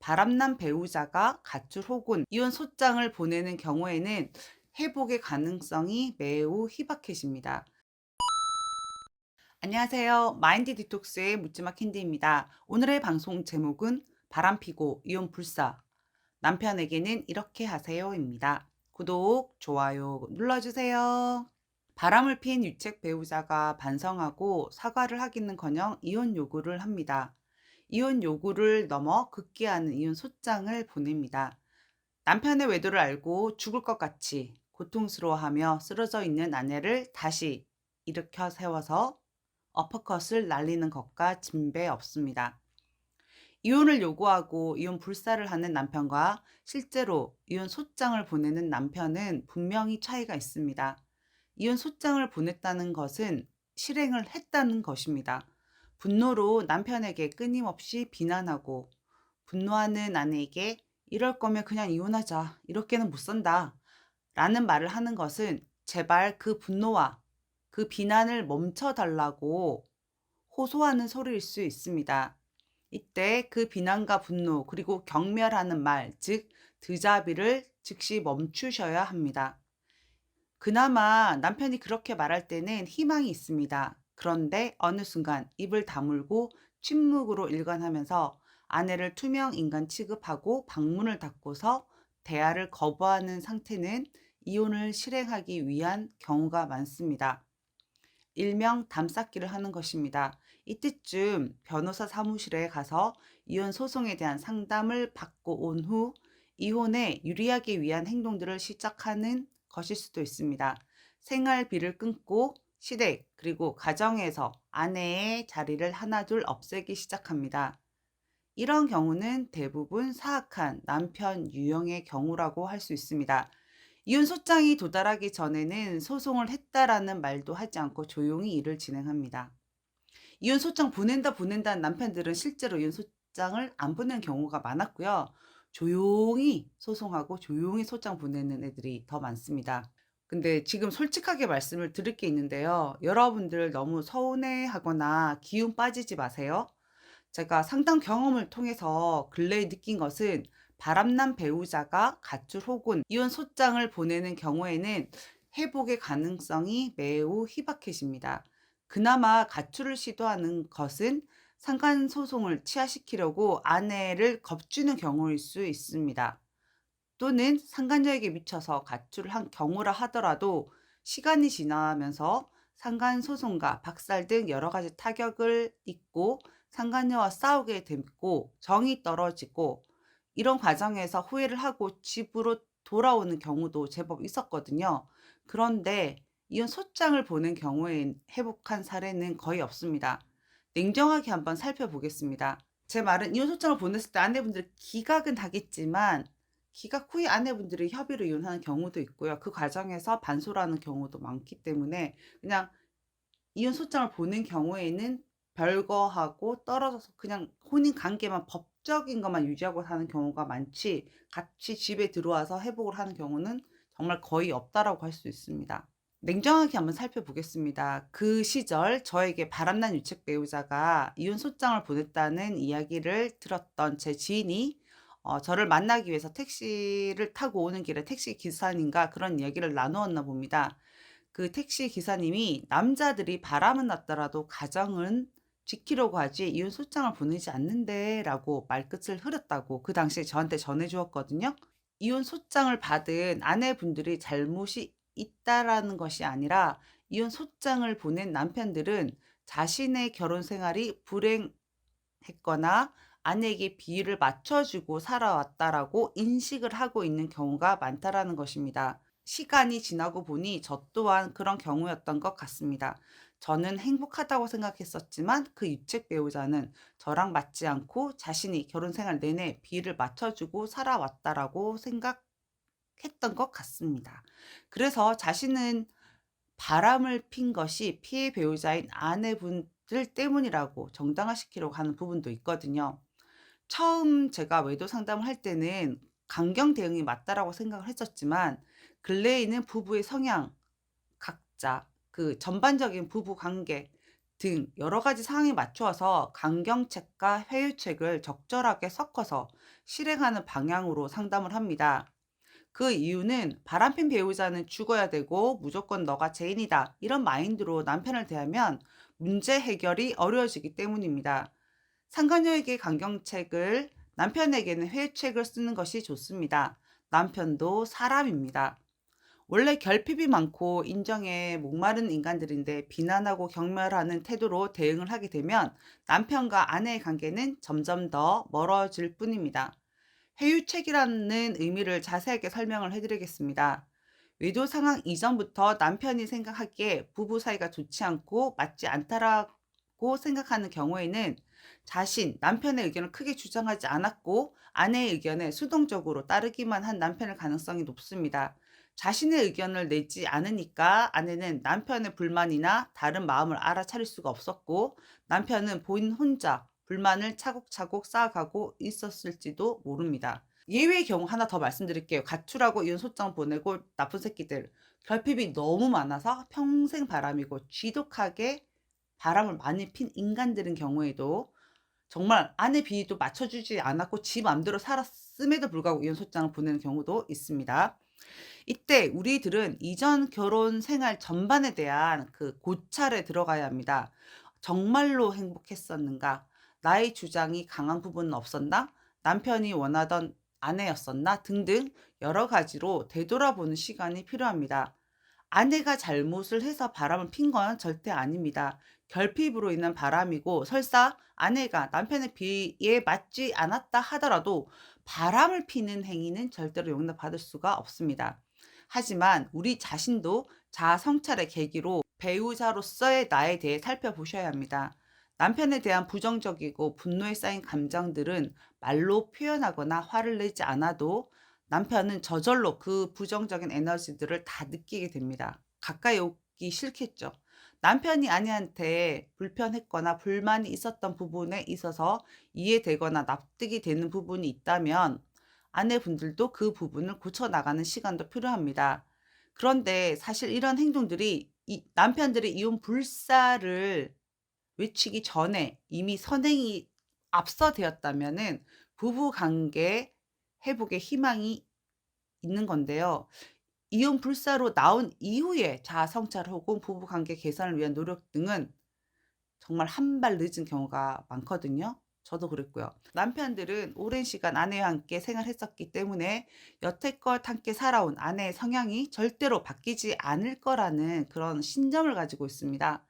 바람난 배우자가 가출 혹은 이혼 소장을 보내는 경우에는 회복의 가능성이 매우 희박해집니다. 안녕하세요. 마인드 디톡스의 묻지마 캔디입니다. 오늘의 방송 제목은 바람피고 이혼 불사, 남편에게는 이렇게 하세요입니다. 구독, 좋아요 눌러주세요. 바람을 핀 유책 배우자가 반성하고 사과를 하기는커녕 이혼 요구를 합니다. 이혼 요구를 넘어 급기야는 이혼 소장을 보냅니다. 남편의 외도를 알고 죽을 것 같이 고통스러워하며 쓰러져 있는 아내를 다시 일으켜 세워서 어퍼컷을 날리는 것과 진배 없습니다. 이혼을 요구하고 이혼 불사를 하는 남편과 실제로 이혼 소장을 보내는 남편은 분명히 차이가 있습니다. 이혼 소장을 보냈다는 것은 실행을 했다는 것입니다. 분노로 남편에게 끊임없이 비난하고 분노하는 아내에게 이럴 거면 그냥 이혼하자. 이렇게는 못 산다. 라는 말을 하는 것은 제발 그 분노와 그 비난을 멈춰달라고 호소하는 소리일 수 있습니다. 이때 그 비난과 분노 그리고 경멸하는 말, 즉 드자비를 즉시 멈추셔야 합니다. 그나마 남편이 그렇게 말할 때는 희망이 있습니다. 그런데 어느 순간 입을 다물고 침묵으로 일관하면서 아내를 투명 인간 취급하고 방문을 닫고서 대화를 거부하는 상태는 이혼을 실행하기 위한 경우가 많습니다. 일명 담쌓기를 하는 것입니다. 이때쯤 변호사 사무실에 가서 이혼 소송에 대한 상담을 받고 온 후 이혼에 유리하기 위한 행동들을 시작하는 것일 수도 있습니다. 생활비를 끊고 시댁 그리고 가정에서 아내의 자리를 하나둘 없애기 시작합니다. 이런 경우는 대부분 사악한 남편 유형의 경우라고 할 수 있습니다. 이혼 소장이 도달하기 전에는 소송을 했다라는 말도 하지 않고 조용히 일을 진행합니다. 이혼 소장 보낸다는 남편들은 실제로 이혼 소장을 안 보내는 경우가 많았고요. 조용히 소송하고 조용히 소장 보내는 애들이 더 많습니다. 근데 지금 솔직하게 말씀을 드릴 게 있는데요. 여러분들 너무 서운해하거나 기운 빠지지 마세요. 제가 상담 경험을 통해서 근래에 느낀 것은 바람난 배우자가 가출 혹은 이혼 소장을 보내는 경우에는 회복의 가능성이 매우 희박해집니다. 그나마 가출을 시도하는 것은 상간 소송을 취하시키려고 아내를 겁주는 경우일 수 있습니다. 또는 상간녀에게 미쳐서 가출을 한 경우라 하더라도 시간이 지나면서 상간 소송과 박살 등 여러 가지 타격을 입고 상간녀와 싸우게 됐고 정이 떨어지고 이런 과정에서 후회를 하고 집으로 돌아오는 경우도 제법 있었거든요. 그런데 이혼 소장을 보낸 경우에 회복한 사례는 거의 없습니다. 냉정하게 한번 살펴보겠습니다. 제 말은 이혼 소장을 보냈을 때 아내분들 기각은 하겠지만 기각 후에 아내분들이 협의로 이혼하는 경우도 있고요. 그 과정에서 반소라는 경우도 많기 때문에 그냥 이혼 소장을 보낸 경우에는 별거하고 떨어져서 그냥 혼인 관계만 법적인 것만 유지하고 사는 경우가 많지 같이 집에 들어와서 회복을 하는 경우는 정말 거의 없다라고 할 수 있습니다. 냉정하게 한번 살펴보겠습니다. 그 시절 저에게 바람난 유책 배우자가 이혼 소장을 보냈다는 이야기를 들었던 제 지인이 저를 만나기 위해서 택시를 타고 오는 길에 택시 기사님과 그런 이야기를 나누었나 봅니다. 그 택시 기사님이 "남자들이 바람은 났더라도 가정은 지키려고 하지 이혼 소장을 보내지 않는데."라고 말끝을 흐렸다고 그 당시에 저한테 전해 주었거든요. 이혼 소장을 받은 아내분들이 잘못이 있다라는 것이 아니라 이혼 소장을 보낸 남편들은 자신의 결혼 생활이 불행했거나 아내에게 비위를 맞춰주고 살아왔다라고 인식을 하고 있는 경우가 많다라는 것입니다. 시간이 지나고 보니 저 또한 그런 경우였던 것 같습니다. 저는 행복하다고 생각했었지만 그 유책 배우자는 저랑 맞지 않고 자신이 결혼 생활 내내 비위를 맞춰주고 살아왔다라고 생각했던 것 같습니다. 그래서 자신은 바람을 핀 것이 피해 배우자인 아내분들 때문이라고 정당화시키려고 하는 부분도 있거든요. 처음 제가 외도 상담을 할 때는 강경 대응이 맞다라고 생각을 했었지만 근래에는 부부의 성향, 각자 그 전반적인 부부 관계 등 여러 가지 상황에 맞추어서 강경책과 회유책을 적절하게 섞어서 실행하는 방향으로 상담을 합니다. 그 이유는 바람핀 배우자는 죽어야 되고 무조건 너가 죄인이다, 이런 마인드로 남편을 대하면 문제 해결이 어려워지기 때문입니다. 상간녀에게 강경책을, 남편에게는 회유책을 쓰는 것이 좋습니다. 남편도 사람입니다. 원래 결핍이 많고 인정에 목마른 인간들인데 비난하고 경멸하는 태도로 대응을 하게 되면 남편과 아내의 관계는 점점 더 멀어질 뿐입니다. 회유책이라는 의미를 자세하게 설명을 해드리겠습니다. 외도 상황 이전부터 남편이 생각하기에 부부 사이가 좋지 않고 맞지 않다라고 생각하는 경우에는 남편의 의견을 크게 주장하지 않았고 아내의 의견에 수동적으로 따르기만 한 남편의 가능성이 높습니다. 자신의 의견을 내지 않으니까 아내는 남편의 불만이나 다른 마음을 알아차릴 수가 없었고, 남편은 본인 혼자 불만을 차곡차곡 쌓아가고 있었을지도 모릅니다. 예외의 경우 하나 더 말씀드릴게요. 가출하고 이혼 소장 보내고 나쁜 새끼들. 결핍이 너무 많아서 평생 바람이고 지독하게 바람을 많이 핀 인간들인 경우에도 정말 아내 비위도 맞춰주지 않았고 지 맘대로 살았음에도 불구하고 이혼 소장을 보내는 경우도 있습니다. 이때 우리들은 이전 결혼 생활 전반에 대한 그 고찰에 들어가야 합니다. 정말로 행복했었는가? 나의 주장이 강한 부분은 없었나? 남편이 원하던 아내였었나? 등등 여러 가지로 되돌아보는 시간이 필요합니다. 아내가 잘못을 해서 바람을 핀 건 절대 아닙니다. 결핍으로 인한 바람이고, 설사 아내가 남편의 비위에 맞지 않았다 하더라도 바람을 피는 행위는 절대로 용납받을 수가 없습니다. 하지만 우리 자신도 자아 성찰의 계기로 배우자로서의 나에 대해 살펴보셔야 합니다. 남편에 대한 부정적이고 분노에 쌓인 감정들은 말로 표현하거나 화를 내지 않아도 남편은 저절로 그 부정적인 에너지들을 다 느끼게 됩니다. 가까이 오기 싫겠죠. 남편이 아내한테 불편했거나 불만이 있었던 부분에 있어서 이해되거나 납득이 되는 부분이 있다면 아내분들도 그 부분을 고쳐나가는 시간도 필요합니다. 그런데 사실 이런 행동들이 남편들의 이혼 불사를 외치기 전에 이미 선행이 앞서되었다면은 부부 관계 회복의 희망이 있는 건데요. 이혼 불사로 나온 이후에 자아 성찰 혹은 부부 관계 개선을 위한 노력 등은 정말 한 발 늦은 경우가 많거든요. 저도 그랬고요. 남편들은 오랜 시간 아내와 함께 생활했었기 때문에 여태껏 함께 살아온 아내의 성향이 절대로 바뀌지 않을 거라는 그런 신념을 가지고 있습니다.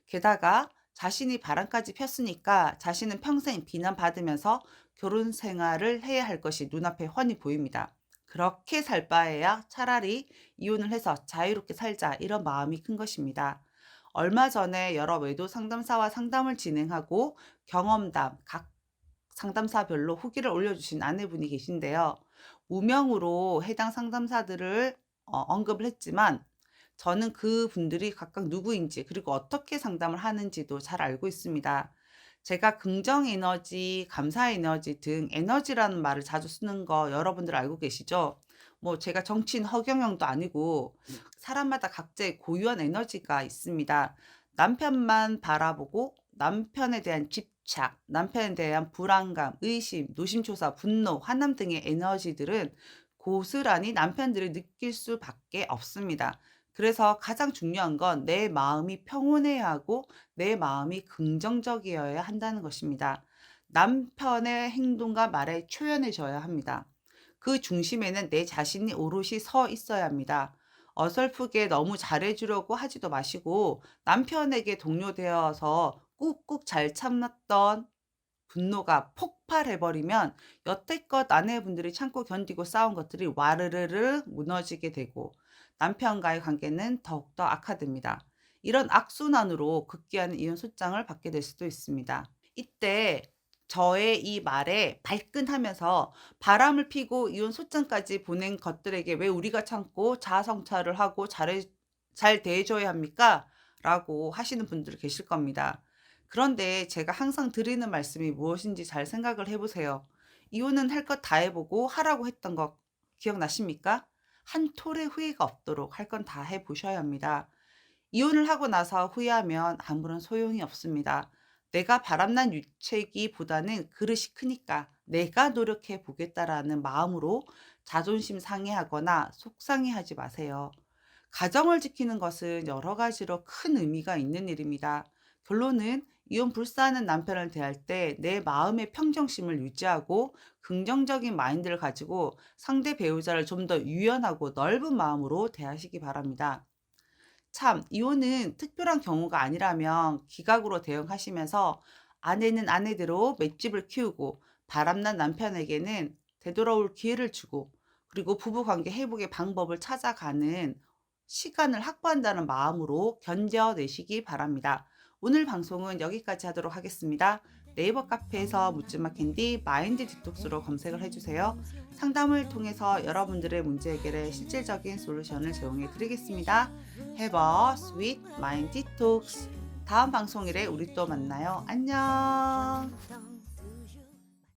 게다가 자신이 바람까지 폈으니까 자신은 평생 비난받으면서 결혼 생활을 해야 할 것이 눈앞에 훤히 보입니다. 그렇게 살 바에야 차라리 이혼을 해서 자유롭게 살자, 이런 마음이 큰 것입니다. 얼마 전에 여러 외도 상담사와 상담을 진행하고 경험담, 각 상담사별로 후기를 올려주신 아내분이 계신데요. 무명으로 해당 상담사들을 언급을 했지만 저는 그분들이 각각 누구인지 그리고 어떻게 상담을 하는지도 잘 알고 있습니다. 제가 긍정 에너지, 감사 에너지 등 에너지라는 말을 자주 쓰는 거 여러분들 알고 계시죠? 뭐 제가 정치인 허경영도 아니고 사람마다 각자의 고유한 에너지가 있습니다. 남편만 바라보고 남편에 대한 집착, 남편에 대한 불안감, 의심, 노심초사, 분노, 화남 등의 에너지들은 고스란히 남편들이 느낄 수밖에 없습니다. 그래서 가장 중요한 건 내 마음이 평온해야 하고 내 마음이 긍정적이어야 한다는 것입니다. 남편의 행동과 말에 초연해져야 합니다. 그 중심에는 내 자신이 오롯이 서 있어야 합니다. 어설프게 너무 잘해주려고 하지도 마시고 남편에게 동료되어서 꾹꾹 잘 참았던 분노가 폭발해버리면 여태껏 아내분들이 참고 견디고 싸운 것들이 와르르르 무너지게 되고 남편과의 관계는 더욱더 악화됩니다. 이런 악순환으로 급기야는 이혼 소장을 받게 될 수도 있습니다. 이때 저의 이 말에 발끈하면서 바람을 피고 이혼 소장까지 보낸 것들에게 왜 우리가 참고 자아 성찰을 하고 잘 대해줘야 합니까? 라고 하시는 분들 계실 겁니다. 그런데 제가 항상 드리는 말씀이 무엇인지 잘 생각을 해보세요. 이혼은 할 것 다 해보고 하라고 했던 거 기억나십니까? 한 톨의 후회가 없도록 할 건 다 해보셔야 합니다. 이혼을 하고 나서 후회하면 아무런 소용이 없습니다. 내가 바람난 유책이보다는 그릇이 크니까 내가 노력해 보겠다라는 마음으로 자존심 상해하거나 속상해하지 마세요. 가정을 지키는 것은 여러 가지로 큰 의미가 있는 일입니다. 결론은 이혼 불사하는 남편을 대할 때 내 마음의 평정심을 유지하고 긍정적인 마인드를 가지고 상대 배우자를 좀 더 유연하고 넓은 마음으로 대하시기 바랍니다. 참, 이혼은 특별한 경우가 아니라면 기각으로 대응하시면서 아내는 아내대로 맷집을 키우고 바람난 남편에게는 되돌아올 기회를 주고 그리고 부부관계 회복의 방법을 찾아가는 시간을 확보한다는 마음으로 견뎌내시기 바랍니다. 오늘 방송은 여기까지 하도록 하겠습니다. 네이버 카페에서 묻지마 캔디 마인드 디톡스로 검색을 해주세요. 상담을 통해서 여러분들의 문제 해결에 실질적인 솔루션을 제공해 드리겠습니다. Have a sweet mind detox. 다음 방송일에 우리 또 만나요. 안녕.